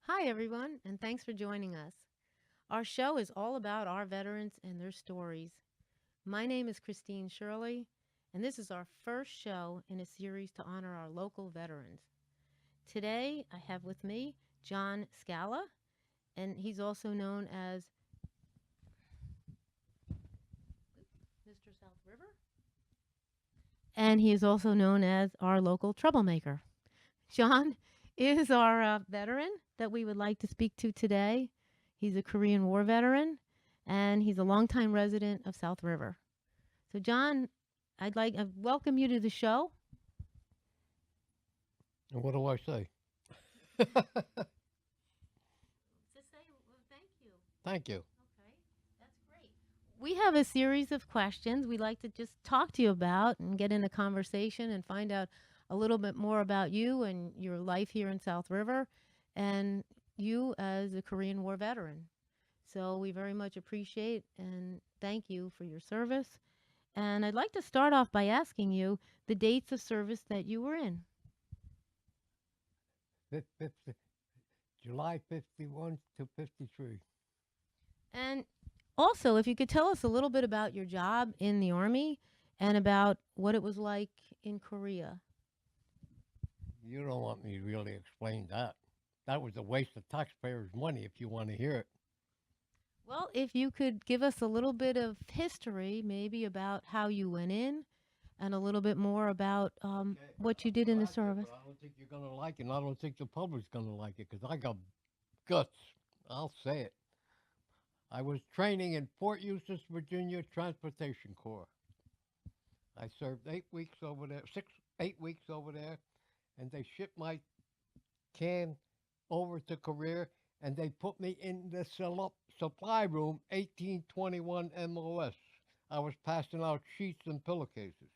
Hi, everyone, and thanks for joining us. Our show is all about our veterans and their stories. My name is Shirley, and this is our first show in a series to honor our local veterans. Today, I have with me John Scala, and he's also known as Mr. South River, and he is also known as our local troublemaker. John is our veteran that we would like to speak to today. He's a Korean War veteran, and he's a longtime resident of South River. So, John, I welcome you to the show. And what do I say? Just say thank you. Thank you. Okay, that's great. We have a series of questions we'd like to just talk to you about and get in a conversation and find out a little bit more about you and your life here in South River and you as a Korean War veteran. So we very much appreciate and thank you for your service. And I'd like to start off by asking you the dates of service that you were in. 50, July 51 to 53. And also, if you could tell us a little bit about your job in the Army and about what it was like in Korea. You don't want me to really explain that. That was a waste of taxpayers' money if you want to hear it. Well, if you could give us a little bit of history, maybe about how you went in and a little bit more about Okay, what I'll you be did in the glad to, service. but I don't think you're going to like it, and I don't think the public's going to like it because I got guts. I'll say it. I was training in Fort Eustis, Virginia Transportation Corps. I served 8 weeks over there, 8 weeks over there, and they shipped my can over to Korea, and they put me in the supply room, 1821 MOS. I was passing out sheets and pillowcases.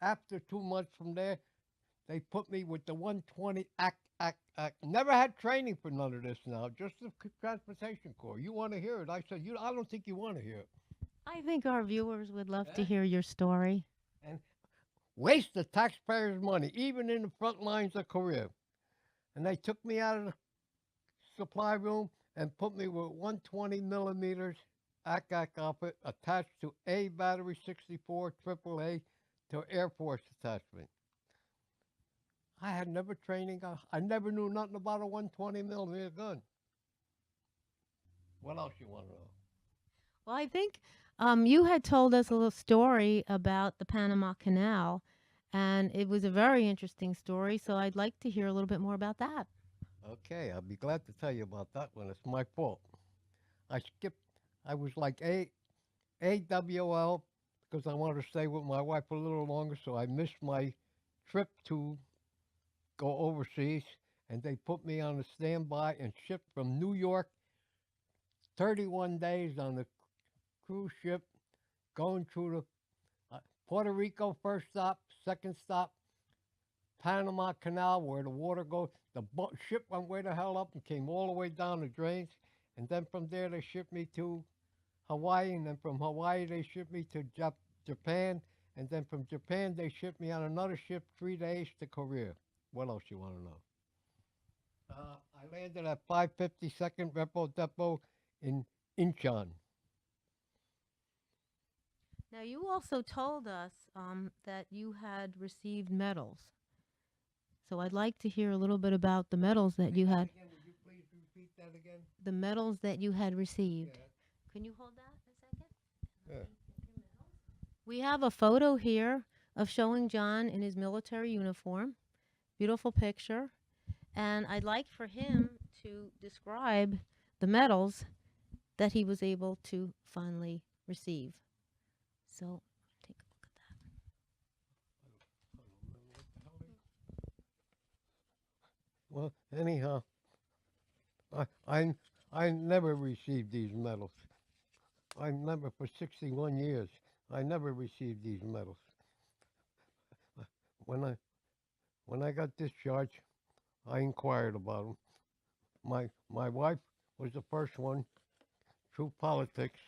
After 2 months from there, they put me with the 120 act. Never had training for none of this now, just the transportation corps. You want to hear it? I said, I don't think you want to hear it. I think our viewers would love to Eh? hear your story. And waste the taxpayers' money, even in the front lines of Korea. And they took me out of the supply room and put me with 120 millimeters ACAC outfit attached to A battery 64 AAA to Air Force attachment. I had never training. I never knew nothing about a 120 millimeter gun. What else you want to know? Well, I think you had told us a little story about the Panama Canal, and it was a very interesting story. So I'd like to hear a little bit more about that. Okay, I'll be glad to tell you about that one. It's my fault. I skipped. I was like AWL because I wanted to stay with my wife a little longer, so I missed my trip to go overseas, and they put me on a standby and shipped from New York 31 days on the cruise ship, going through the Puerto Rico first stop, second stop, Panama Canal where the water goes. The ship went way the hell up and came all the way down the drains, and then from there they shipped me to Hawaii, and then from Hawaii they shipped me to Japan, and then from Japan they shipped me on another ship 3 days to Korea. What else you want to know? I landed at 552nd Repo Depot in Incheon. Now, you also told us that you had received medals. So I'd like to hear a little bit about the medals that Say you that had, again. Would you please repeat that again? the medals that you had received. Yeah. Can you hold that a second? Yeah. We have a photo here of showing John in his military uniform. Beautiful picture. And I'd like for him to describe the medals that he was able to finally receive. So take a look at Well, anyhow, I, I, I never received these medals. I never, for 61 years, I never received these medals. When I, when I got discharged, I inquired about them. My wife was the first one, through politics,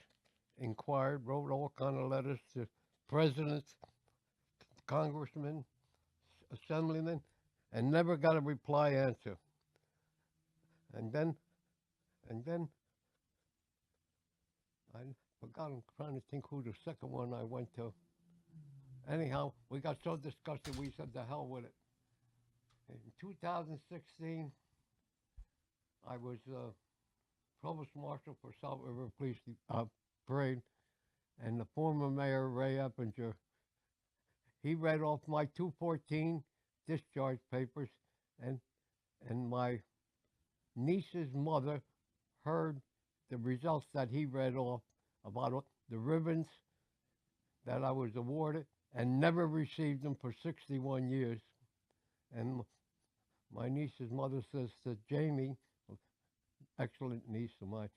inquired, wrote all kind of letters to presidents, congressmen, assemblymen, and never got a reply answer. And then, and then I forgot. I'm trying to think who the second one I went to. Anyhow, we got so disgusted we said the hell with it. In 2016, I was provost marshal for South River Police Parade, and the former mayor Ray Eppinger, he read off my 214 discharge papers, and my niece's mother heard the results that he read off about the ribbons that I was awarded and never received them for 61 years. And my niece's mother says to Jamie, excellent niece of mine,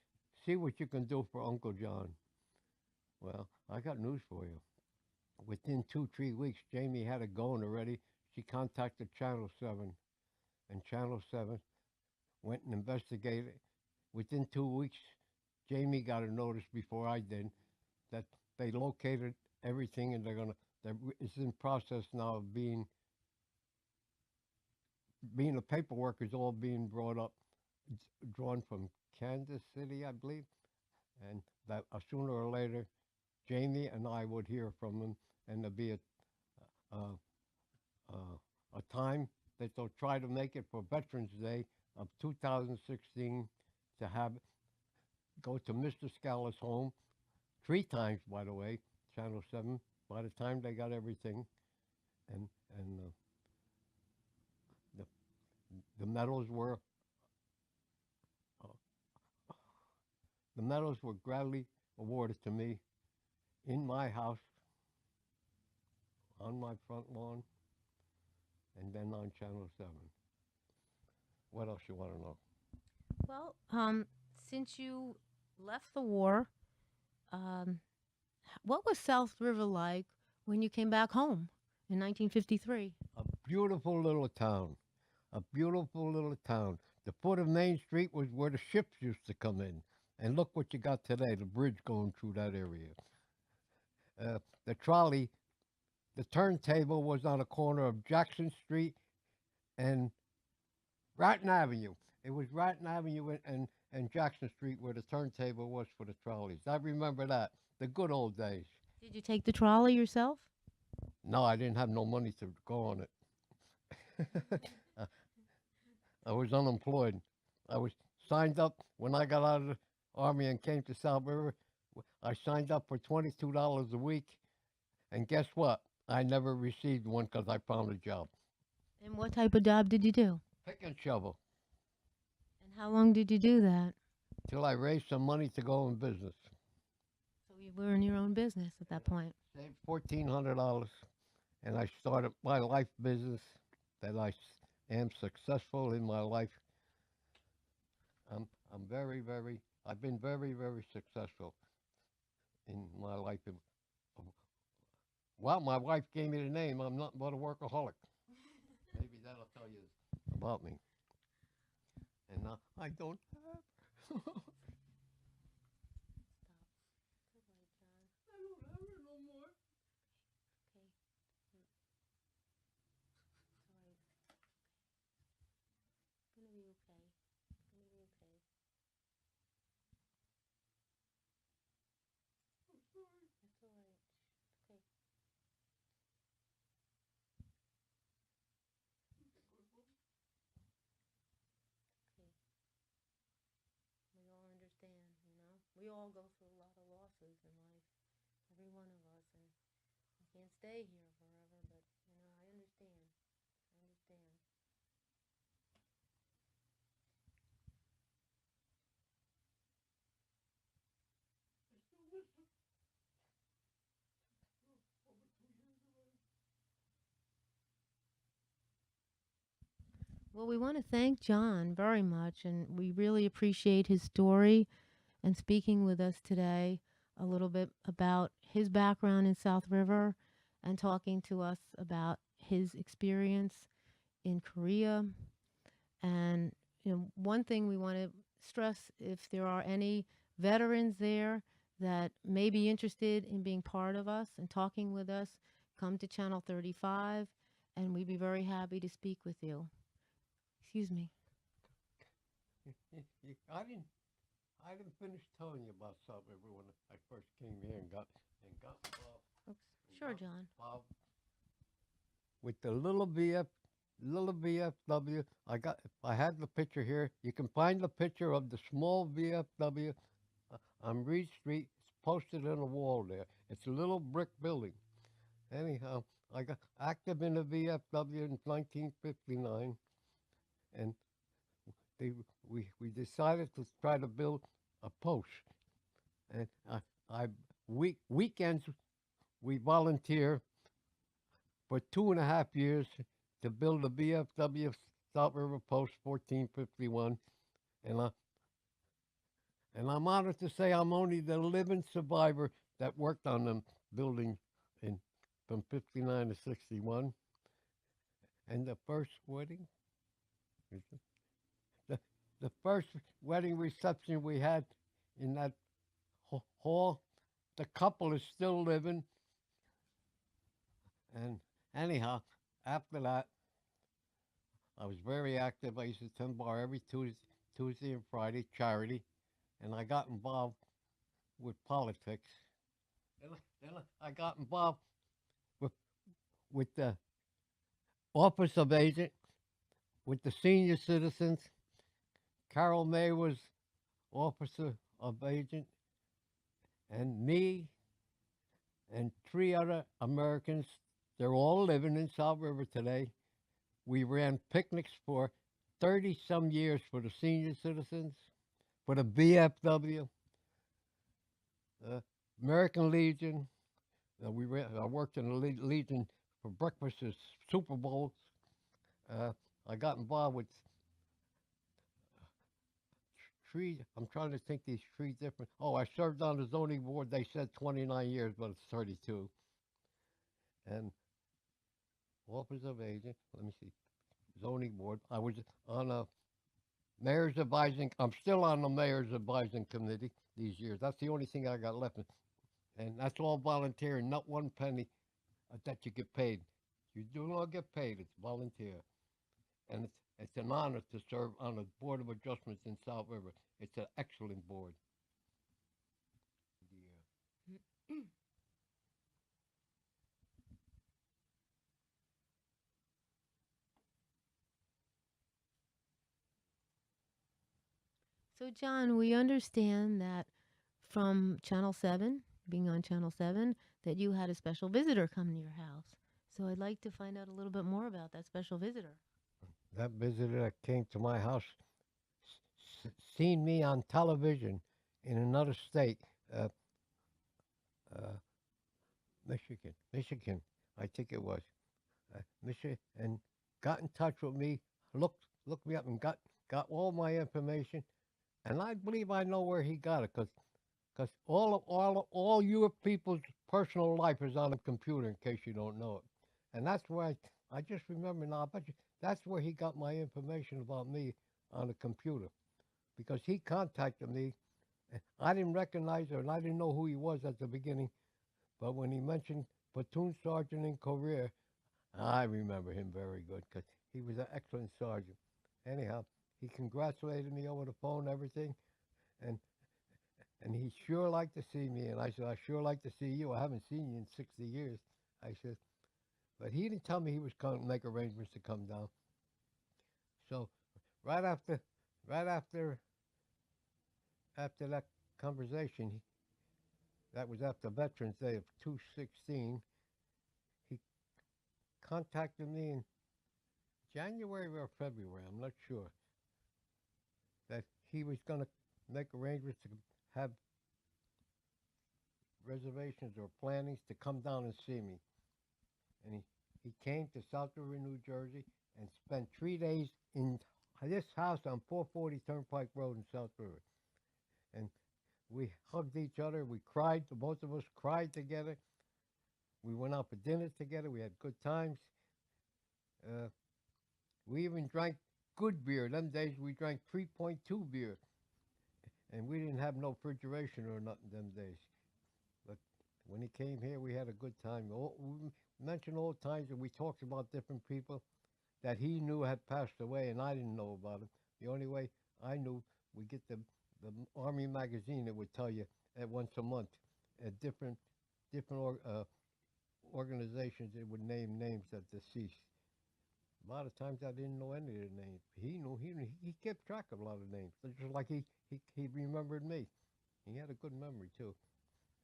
see what you can do for Uncle John. Well, I got news for you. Within 2, 3 weeks, Jamie had it going already. She contacted Channel 7, and Channel 7 went and investigated. Within 2 weeks, Jamie got a notice before I did that they located everything, and it's in process now of being the paperwork is all being brought up, drawn from Kansas City, I believe, and that sooner or later, Jamie and I would hear from them, and there'll be a, a time that they'll try to make it for Veterans Day of 2016 to have go to Mr. Scala's home 3 times, by the way, Channel 7, by the time they got everything, and the, the medals were uh, gladly awarded to me in my house, on my front lawn, and then on Channel 7. What else you want to know? Well, since you left the war, um, what was South River like when you came back home in 1953? A beautiful little town. A beautiful little town. The foot of Main Street was where the ships used to come in. And look what you got today, the bridge going through that area. The trolley, the turntable was on a corner of Jackson Street and Ratton Avenue. It was Ratton Avenue and Jackson Street where the turntable was for the trolleys. I remember that. The good old days. Did you take the trolley yourself? No, I didn't have no money to go on it. I was unemployed. I was signed up when I got out of the Army and came to South River. I signed up for $22 a week, and guess what? I never received one because I found a job. And what type of job did you do? Pick and shovel. And how long did you do that? Till I raised some money to go in business. So you were in your own business at that point. Saved $1,400, and I started my life business that I am successful in my life. I'm very, very, I've been very, very successful in my life. Well, my wife gave me the name. I'm nothing but a workaholic. Maybe that'll tell you about me. And I don't have. I don't have it no more. Gonna be okay. Gonna be okay. I'm sorry. That's all right. Okay. Okay. We all understand, you know. We all go through a lot of losses in life. Every one of us, and we can't stay here forever. But you know, I understand. I understand. I still miss her. Over 2 years already. Well, we want to thank John very much, and we really appreciate his story and speaking with us today a little bit about his background in South River and talking to us about his experience in Korea. And you know, one thing we want to stress, if there are any veterans there that may be interested in being part of us and talking with us, come to Channel 35 and we'd be very happy to speak with you. Excuse me. I didn't. I didn't finish telling you about South River when I first came here and got involved Oops. and Sure, got John. involved with the little VFW. I had the picture here. You can find the picture of the small VFW on Reed Street. It's posted on the wall there. It's a little brick building. Anyhow, I got active in the VFW in 1959, and they, we decided to try to build a post. And I weekends we volunteer for 2.5 years to build a VFW South River Post 1451, and I'm honored to say I'm only the living survivor that worked on them building in from 59 to 61. And the first wedding, the, the first wedding reception we had in that hall, the couple is still living. And anyhow, after that, I was very active. I used to attend bar every Tuesday and Friday, charity, and I got involved with politics. Then I got involved with the office of agent, with the senior citizens. Carol May was officer of agent, and me and three other Americans. They're all living in South River today. We ran picnics for 30 some years for the senior citizens, for the VFW, uh, American Legion. I worked in the Legion for breakfasts, Super Bowls. Uh, I got involved with three. I'm trying to think these three different. Oh, I served on the zoning board. They said 29 years, but it's 32. And office of agent. Let me see. Zoning board. I was on a mayor's advising. I'm still on the mayor's advising committee these years. That's the only thing I got left, and that's all volunteer, not one penny that you get paid. You do not get paid. It's volunteer, and it's an honor to serve on the board of adjustments in South River. It's an excellent board. So, John, we understand that from Channel 7, being on Channel 7, that you had a special visitor come to your house. So, I'd like to find out a little bit more about that special visitor. That visitor that came to my house seen me on television in another state, uh, uh, Michigan, I think it was, Michigan, and got in touch with me, looked me up, and got all my information, and I believe I know where he got it, because all your people's personal life is on a computer, in case you don't know it, and that's where I just remember now. I bet you that's where he got my information about me on the computer, because he contacted me. I didn't recognize her, and I didn't know who he was at the beginning, but when he mentioned platoon sergeant in Korea, I remember him very good because he was an excellent sergeant. Anyhow, he congratulated me over the phone, everything, and he sure liked to see me. And I said, I sure like to see you. I haven't seen you in 60 years. I said, but he didn't tell me he was going to make arrangements to come down. So right after, right after that conversation, that was after Veterans Day of 216. He contacted me in January or February, I'm not sure, that he was going to make arrangements to have reservations or plannings to come down and see me. And he came to South River, New Jersey, and spent 3 days in this house on 440 Turnpike Road in South River. And we hugged each other. We cried. Both of us cried together. We went out for dinner together. We had good times. Uh, we even drank good beer. Them days we drank 3.2 beer. And we didn't have no refrigeration or nothing them days. But when he came here, we had a good time. We mentioned old times, and we talked about different people that he knew had passed away, and I didn't know about them. The only way I knew we get the Army magazine that would tell you at once a month at different organizations that would name names of deceased. A lot of times I didn't know any of the names. He kept track of a lot of names. It's just like he remembered me. He had a good memory too.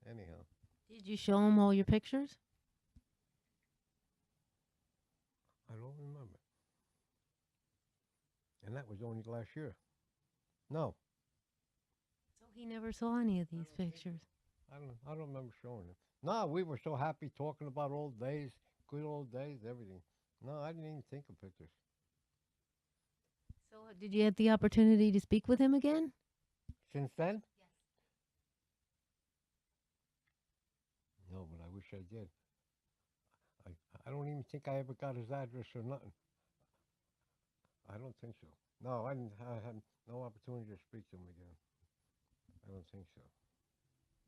Anyhow, Did you show him all your pictures? I don't remember. And that was only last year. No, So he never saw any of I these don't think so. pictures. I don't remember showing him. No, we were so happy talking about old days, good old days, everything. No, I didn't even think of pictures. So did you have the opportunity to speak with him again? Since then? No, but I wish I did. I I don't even think I ever got his address or nothing. I don't think so. No, I didn't. I had no opportunity to speak to him again. I don't think so.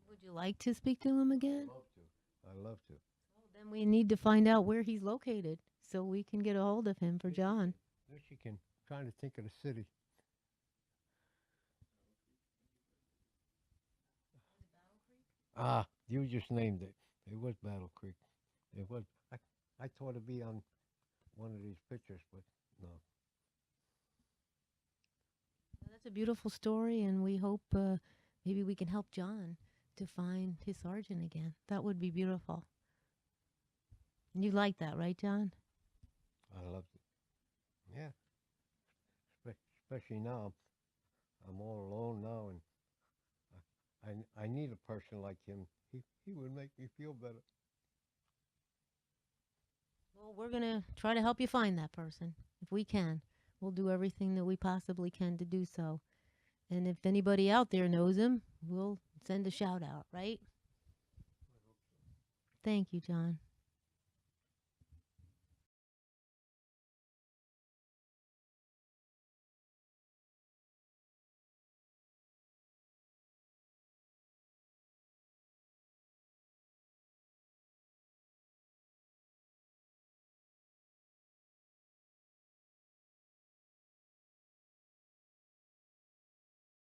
Would you like to speak to him again? Love to. I love to. Well, then we need to find out where he's located so we can get a hold of him for John. Michigan. Michigan. Trying to think of the city. Ah, you just named it. It was Battle Creek. It was. I thought it'd be on one of these pictures, but no. Well, that's a beautiful story, and we hope maybe we can help John to find his sergeant again. That would be beautiful. And you like that, right, John? I loved it. Yeah. Especially now. I'm all alone now, and I need a person like him. He would make me feel better. Well, we're going to try to help you find that person if we can. We'll do everything that we possibly can to do so. And if anybody out there knows him, we'll send a shout out, right? Thank you, John.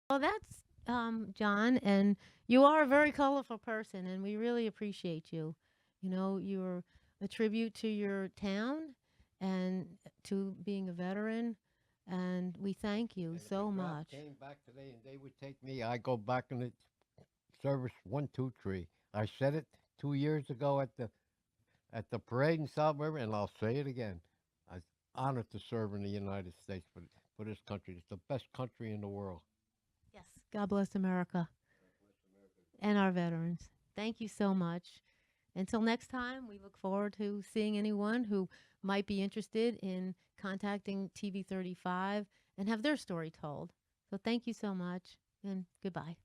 Well, that's John, and you are a very colorful person, and we really appreciate you. You know, you're a tribute to your town and to being a veteran, and we thank you And if a so draft much. came back today and they would take me, I go back in the service 1, 2, 3. I said it 2 years ago at the parade in South River, and I'll say it again. I'm honored to serve in the United States for this country. It's the best country in the world. Yes. God bless America and our veterans. Thank you so much. Until next time, we look forward to seeing anyone who might be interested in contacting TV 35 and have their story told. So thank you so much, and goodbye.